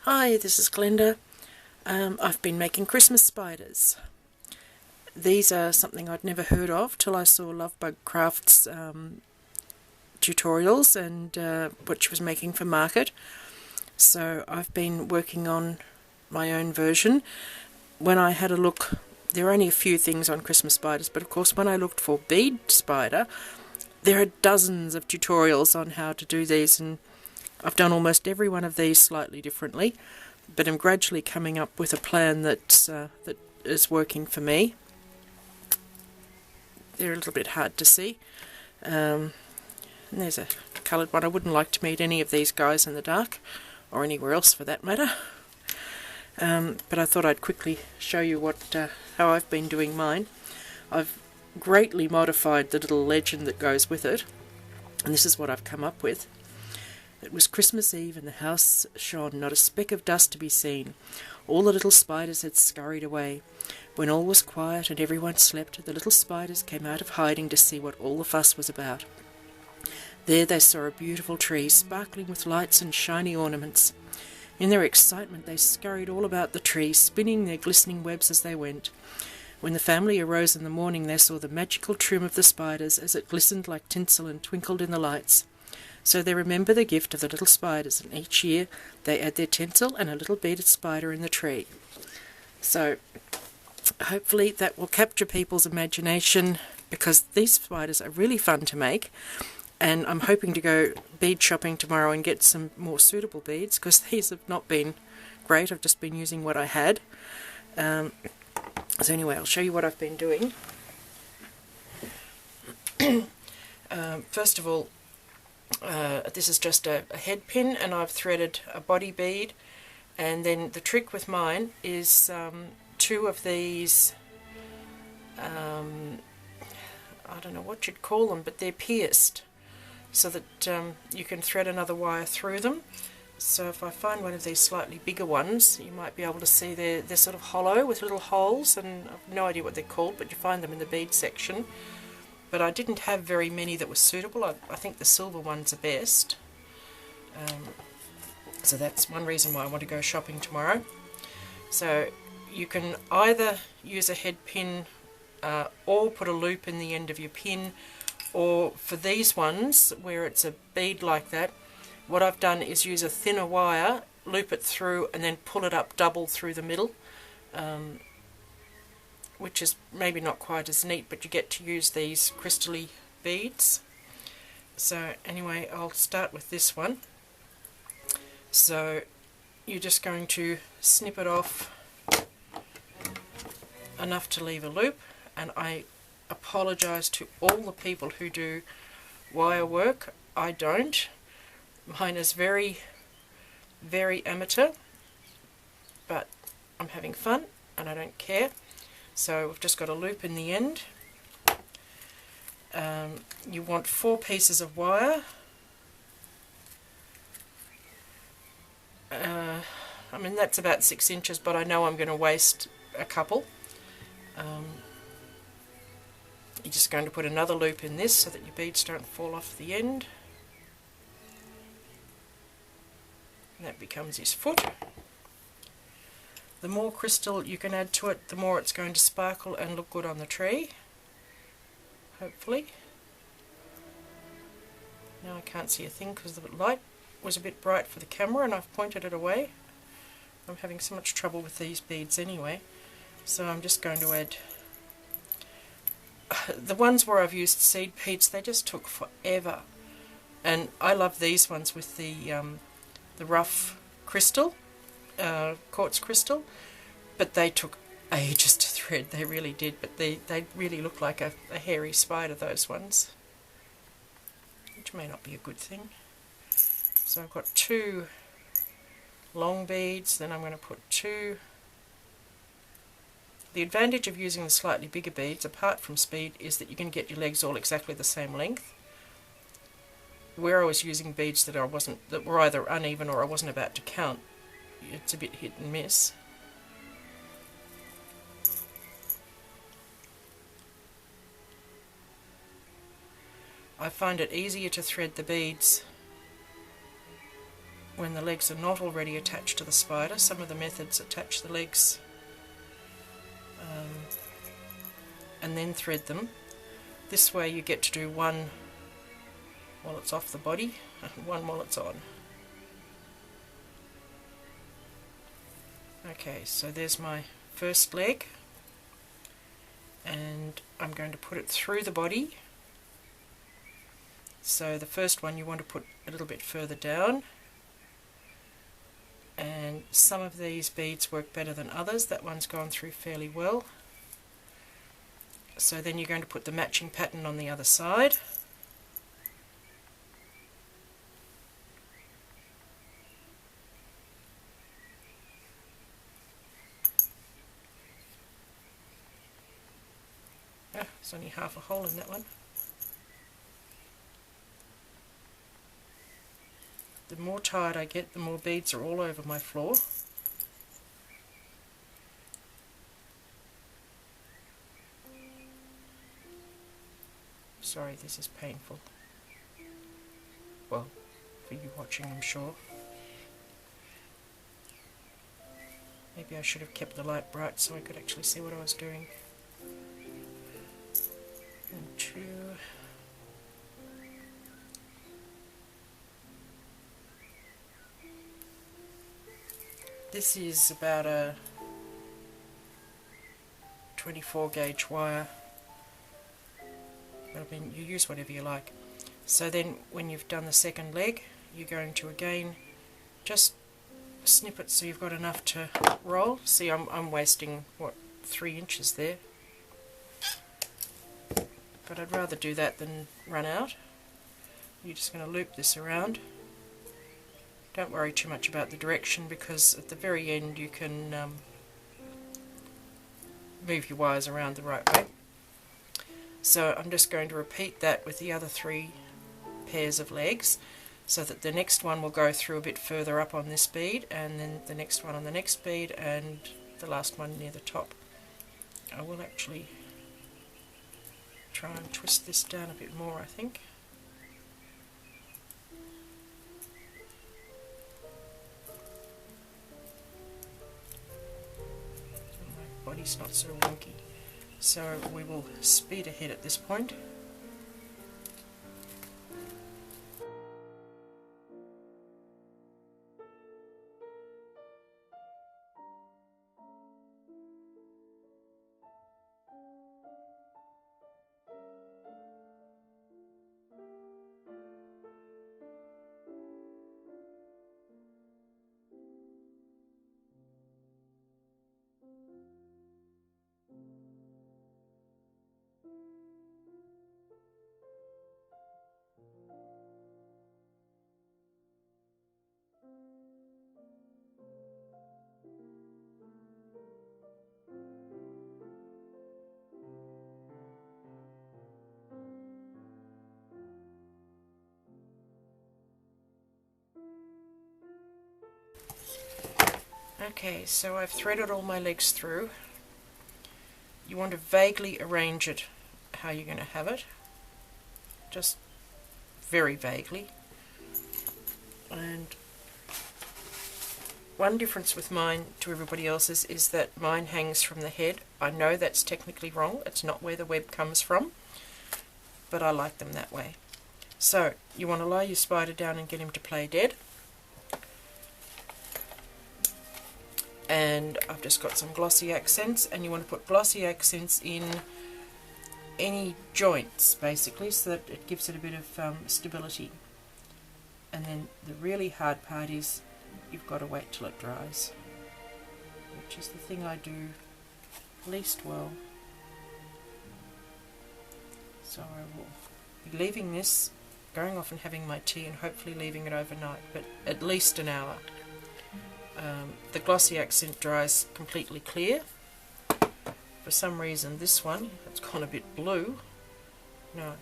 Hi, this is Glenda. I've been making Christmas spiders. These are something I'd never heard of till I saw Lovebug Craft's tutorials and what she was making for market. So I've been working on my own version. When I had a look, there are only a few things on Christmas spiders, but of course when I looked for bead spider, there are dozens of tutorials on how to do these, and I've done almost every one of these slightly differently, but I'm gradually coming up with a plan that is working for me. They're a little bit hard to see. And there's a coloured one. I wouldn't like to meet any of these guys in the dark, or anywhere else for that matter. But I thought I'd quickly show you how I've been doing mine. I've greatly modified the little legend that goes with it, and this is what I've come up with. It was Christmas Eve and the house shone, not a speck of dust to be seen. All the little spiders had scurried away. When all was quiet and everyone slept, the little spiders came out of hiding to see what all the fuss was about. There they saw a beautiful tree, sparkling with lights and shiny ornaments. In their excitement they scurried all about the tree, spinning their glistening webs as they went. When the family arose in the morning they saw the magical trim of the spiders as it glistened like tinsel and twinkled in the lights. So they remember the gift of the little spiders, and each year they add their tinsel and a little beaded spider in the tree. So hopefully that will capture people's imagination, because these spiders are really fun to make, and I'm hoping to go bead shopping tomorrow and get some more suitable beads, because these have not been great. I've just been using what I had. So anyway, I'll show you what I've been doing. First of all, this is just a head pin, and I've threaded a body bead, and then the trick with mine is two of these, I don't know what you'd call them, but they're pierced so that you can thread another wire through them. So if I find one of these slightly bigger ones, you might be able to see they're sort of hollow with little holes, and I've no idea what they're called, but you find them in the bead section. But I didn't have very many that were suitable. I think the silver ones are best. So that's one reason why I want to go shopping tomorrow. So you can either use a head pin or put a loop in the end of your pin, or for these ones where it's a bead like that, what I've done is use a thinner wire, loop it through, and then pull it up double through the middle. Which is maybe not quite as neat, but you get to use these crystally beads. So anyway, I'll start with this one. So you're just going to snip it off enough to leave a loop, and I apologise to all the people who do wire work. I don't. Mine is very, very amateur, but I'm having fun and I don't care. So we've just got a loop in the end. You want 4 pieces of wire. I mean, that's about 6 inches, but I know I'm going to waste a couple. You're just going to put another loop in this so that your beads don't fall off the end. And that becomes his foot. The more crystal you can add to it, the more it's going to sparkle and look good on the tree, hopefully. Now I can't see a thing because the light was a bit bright for the camera and I've pointed it away. I'm having so much trouble with these beads anyway, so I'm just going to add... The ones where I've used seed beads, they just took forever, and I love these ones with the rough crystal. Quartz crystal, but they took ages to thread. They really did, but they really look like a hairy spider, those ones, which may not be a good thing. So I've got 2 long beads, then I'm going to put 2. The advantage of using the slightly bigger beads, apart from speed, is that you can get your legs all exactly the same length. Where I was using beads that were either uneven or I wasn't about to count, it's a bit hit and miss. I find it easier to thread the beads when the legs are not already attached to the spider. Some of the methods attach the legs and then thread them. This way you get to do one while it's off the body and one while it's on. Okay, so there's my first leg, and I'm going to put it through the body. So the first one you want to put a little bit further down, and some of these beads work better than others. That one's gone through fairly well. So then you're going to put the matching pattern on the other side. Ah, there's only half a hole in that one. The more tired I get, the more beads are all over my floor. Sorry, this is painful. Well, for you watching, I'm sure. Maybe I should have kept the light bright so I could actually see what I was doing. And 2. This is about a 24 gauge wire. I mean, you use whatever you like. So then when you've done the second leg, you're going to again just snip it so you've got enough to roll. See, I'm wasting, what, 3 inches there. But I'd rather do that than run out. You're just going to loop this around. Don't worry too much about the direction, because at the very end you can move your wires around the right way. So I'm just going to repeat that with the other 3 pairs of legs, so that the next one will go through a bit further up on this bead, and then the next one on the next bead, and the last one near the top. I will actually try and twist this down a bit more, I think. So my body's not so wonky. So we will speed ahead at this point. Okay, so I've threaded all my legs through. You want to vaguely arrange it how you're going to have it, just very vaguely. And one difference with mine to everybody else's is that mine hangs from the head. I know that's technically wrong, it's not where the web comes from, but I like them that way. So you want to lie your spider down and get him to play dead. And I've just got some glossy accents, and you want to put glossy accents in any joints basically, so that it gives it a bit of stability. And then the really hard part is you've got to wait till it dries, which is the thing I do least well. So I will be leaving this, going off and having my tea, and hopefully leaving it overnight, but at least an hour. The glossy accent dries completely clear. For some reason this one, it's gone a bit blue. No,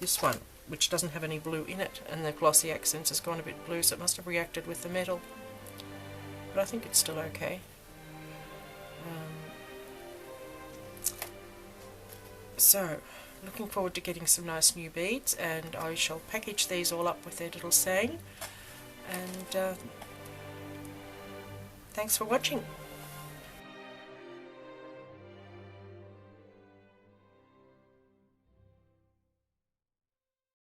this one, which doesn't have any blue in it, and the glossy accents has gone a bit blue, so it must have reacted with the metal. But I think it's still okay. So, looking forward to getting some nice new beads, and I shall package these all up with their little saying and thanks for watching.